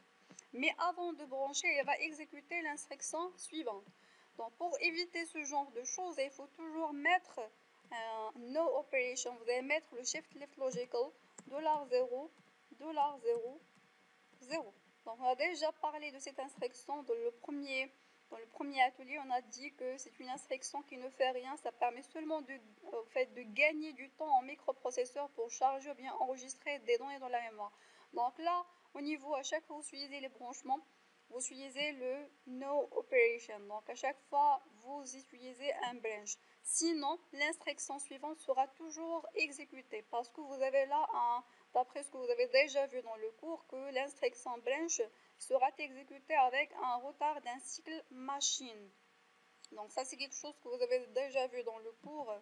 Mais avant de brancher, il va exécuter l'instruction suivante. Donc pour éviter ce genre de choses, il faut toujours mettre no operation. Vous allez mettre le shift left logical $0, $0, 0. Donc on a déjà parlé de cette instruction dans le premier atelier. On a dit que c'est une instruction qui ne fait rien, ça permet seulement de gagner du temps en microprocesseur pour charger ou bien enregistrer des données dans la mémoire. Donc là, au niveau, à chaque fois que vous utilisez les branchements, vous utilisez le no operation. Donc à chaque fois, vous utilisez un branch. Sinon, l'instruction suivante sera toujours exécutée parce que vous avez là d'après ce que vous avez déjà vu dans le cours, que l'instruction branch sera exécutée avec un retard d'un cycle machine. Donc ça, c'est quelque chose que vous avez déjà vu dans le cours.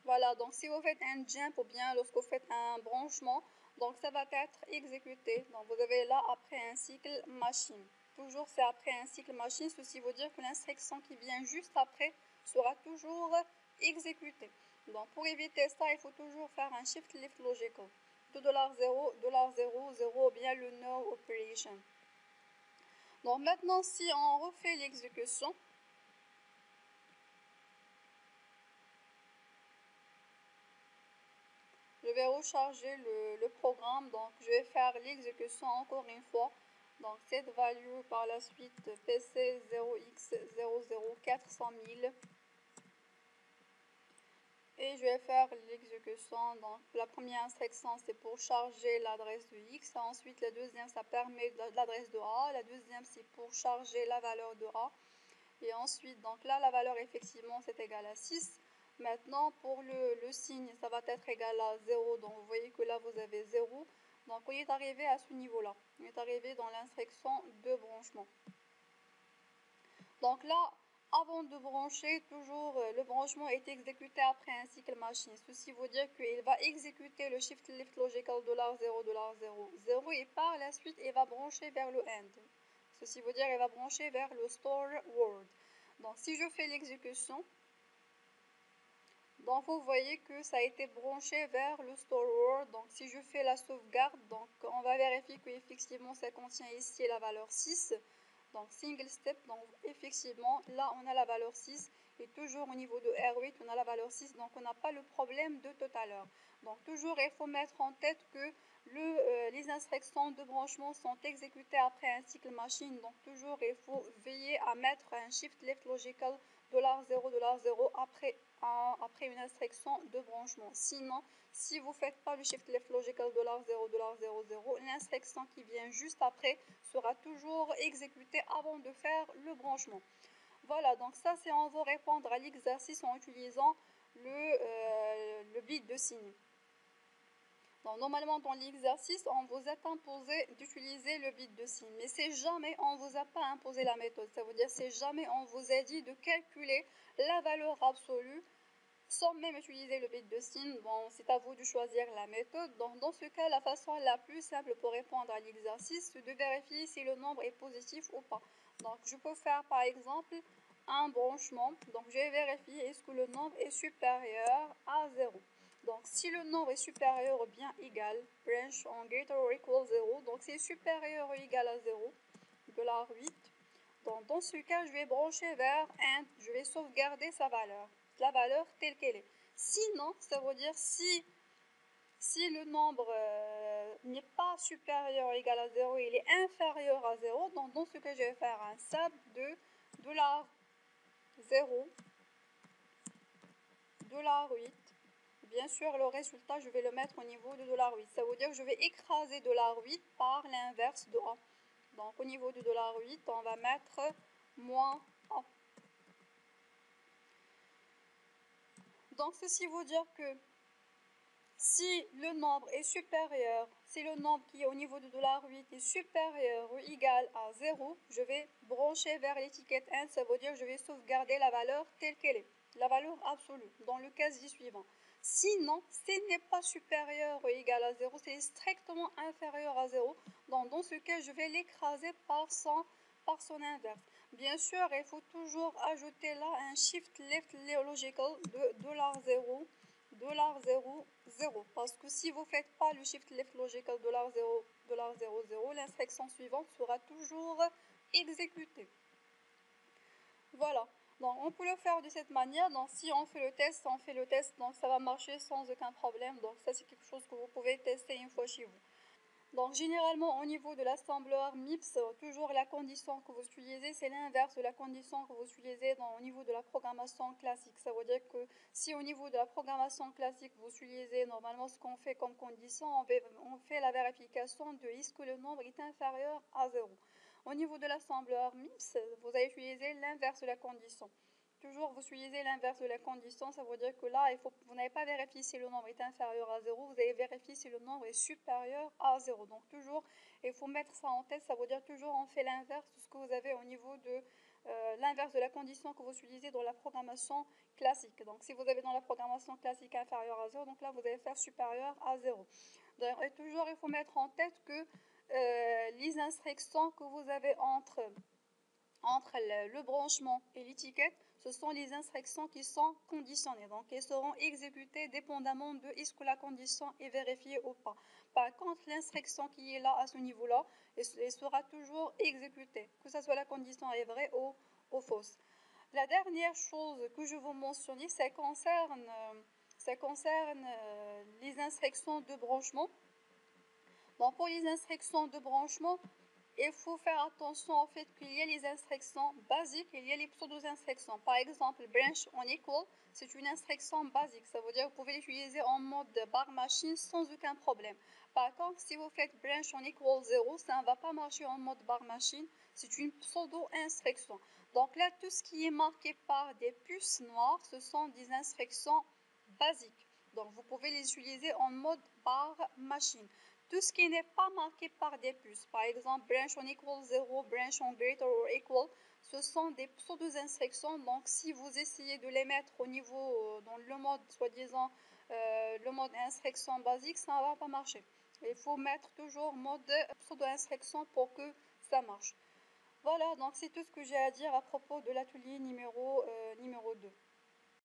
Voilà, donc si vous faites un jump ou bien lorsque vous faites un branchement, donc ça va être exécuté. Donc vous avez là après un cycle machine. Toujours c'est après un cycle machine, ceci veut dire que l'instruction qui vient juste après sera toujours exécutée. Donc pour éviter ça, il faut toujours faire un shift left logical de $0, $0, 0 ou bien le no operation. Donc maintenant, si on refait l'exécution, je vais recharger le programme. Donc je vais faire l'exécution encore une fois. Donc cette value par la suite PC 0x00400000. Et je vais faire l'exécution. Donc la première instruction, c'est pour charger l'adresse de X. Ensuite la deuxième, ça permet l'adresse de A. La deuxième, c'est pour charger la valeur de A. Et ensuite, donc là, la valeur effectivement, c'est égal à 6. Maintenant, pour le signe, ça va être égal à 0. Donc vous voyez que là, vous avez 0. Donc on est arrivé à ce niveau-là. On est arrivé dans l'instruction de branchement. Donc là, Avant de brancher, toujours le branchement est exécuté après un cycle machine. Ceci veut dire qu'il va exécuter le shift left logical $0, $0, 0 et par la suite il va brancher vers le end. Ceci veut dire qu'il va brancher vers le store word. Donc si je fais l'exécution, donc vous voyez que ça a été branché vers le store word. Donc si je fais la sauvegarde, donc on va vérifier qu'effectivement ça contient ici la valeur 6. Donc single step, donc effectivement là on a la valeur 6 et toujours au niveau de R8 on a la valeur 6, donc on n'a pas le problème de tout à l'heure. Donc toujours il faut mettre en tête que les instructions de branchement sont exécutées après un cycle machine, donc toujours il faut veiller à mettre un shift left logical $0, 0 après une instruction de branchement. Sinon, si vous ne faites pas le shift left logical $0, 0, 0, l'instruction qui vient juste après sera toujours exécutée avant de faire le branchement. Voilà, donc ça c'est on va répondre à l'exercice en utilisant le bit de signe. Donc, normalement, dans l'exercice, on vous a imposé d'utiliser le bit de signe, mais c'est jamais on vous a pas imposé la méthode. Ça veut dire c'est jamais on vous a dit de calculer la valeur absolue sans même utiliser le bit de signe. Bon, c'est à vous de choisir la méthode. Donc, dans ce cas, la façon la plus simple pour répondre à l'exercice, c'est de vérifier si le nombre est positif ou pas. Donc, je peux faire par exemple un branchement. Donc, je vais vérifier est-ce que le nombre est supérieur à 0. Donc, si le nombre est supérieur ou bien égal, branch on greater or equal 0, donc c'est supérieur ou égal à 0, $8. Donc, dans ce cas, je vais brancher vers and, je vais sauvegarder sa valeur, la valeur telle qu'elle est. Sinon, ça veut dire si le nombre n'est pas supérieur ou égal à 0, il est inférieur à 0, donc dans ce cas, je vais faire un sub de $0, $8. Bien sûr, le résultat, je vais le mettre au niveau de $8. Ça veut dire que je vais écraser $8 par l'inverse de A. Donc, au niveau de $8, on va mettre moins A. Donc, ceci veut dire que si le nombre est supérieur, si le nombre qui est au niveau de $8 est supérieur ou égal à 0, je vais brancher vers l'étiquette 1. Ça veut dire que je vais sauvegarder la valeur telle qu'elle est, la valeur absolue, dans le casier suivant. Sinon, ce n'est pas supérieur ou égal à 0, c'est strictement inférieur à 0. Donc, dans ce cas, je vais l'écraser par son inverse. Bien sûr, il faut toujours ajouter là un shift left logical de $0, 0, 0. Parce que si vous ne faites pas le shift left logical $0, 0, 0, l'instruction suivante sera toujours exécutée. Voilà. Donc, on peut le faire de cette manière. Donc, si on fait le test, donc ça va marcher sans aucun problème. Donc, ça, c'est quelque chose que vous pouvez tester une fois chez vous. Donc, généralement, au niveau de l'assembleur MIPS, toujours la condition que vous utilisez, c'est l'inverse de la condition que vous utilisez au niveau de la programmation classique. Ça veut dire que si au niveau de la programmation classique, vous utilisez normalement ce qu'on fait comme condition, on fait la vérification de est-ce que le nombre est inférieur à 0. Au niveau de l'assembleur MIPS, vous allez utiliser l'inverse de la condition. Toujours, vous utilisez l'inverse de la condition, ça veut dire que là, vous n'avez pas vérifié si le nombre est inférieur à 0, vous allez vérifier si le nombre est supérieur à 0. Donc, toujours, il faut mettre ça en tête, ça veut dire toujours on fait l'inverse de ce que vous avez au niveau de l'inverse de la condition que vous utilisez dans la programmation classique. Donc, si vous avez dans la programmation classique inférieur à 0, donc là, vous allez faire supérieur à 0. D'ailleurs, et toujours, il faut mettre en tête que les instructions que vous avez entre le branchement et l'étiquette, ce sont les instructions qui sont conditionnées. Donc, elles seront exécutées dépendamment de est-ce que la condition est vérifiée ou pas. Par contre, l'instruction qui est là à ce niveau-là, elle sera toujours exécutée, que ce soit la condition est vraie ou fausse. La dernière chose que je vous mentionner, ça concerne les instructions de branchement. Donc, pour les instructions de branchement, il faut faire attention au fait qu'il y a les instructions basiques et il y a les pseudo-instructions. Par exemple, branch on equal, c'est une instruction basique. Ça veut dire que vous pouvez l'utiliser en mode bar machine sans aucun problème. Par contre, si vous faites branch on equal 0, ça ne va pas marcher en mode bar machine. C'est une pseudo-instruction. Donc là, tout ce qui est marqué par des puces noires, ce sont des instructions basiques. Donc, vous pouvez les utiliser en mode bar machine. Tout ce qui n'est pas marqué par des puces, par exemple branch on equal 0, branch on greater or equal, ce sont des pseudo-instructions. Donc si vous essayez de les mettre au niveau, dans le mode soi-disant, le mode instruction basique, ça ne va pas marcher. Il faut mettre toujours mode pseudo-instruction pour que ça marche. Voilà, donc c'est tout ce que j'ai à dire à propos de l'atelier numéro 2.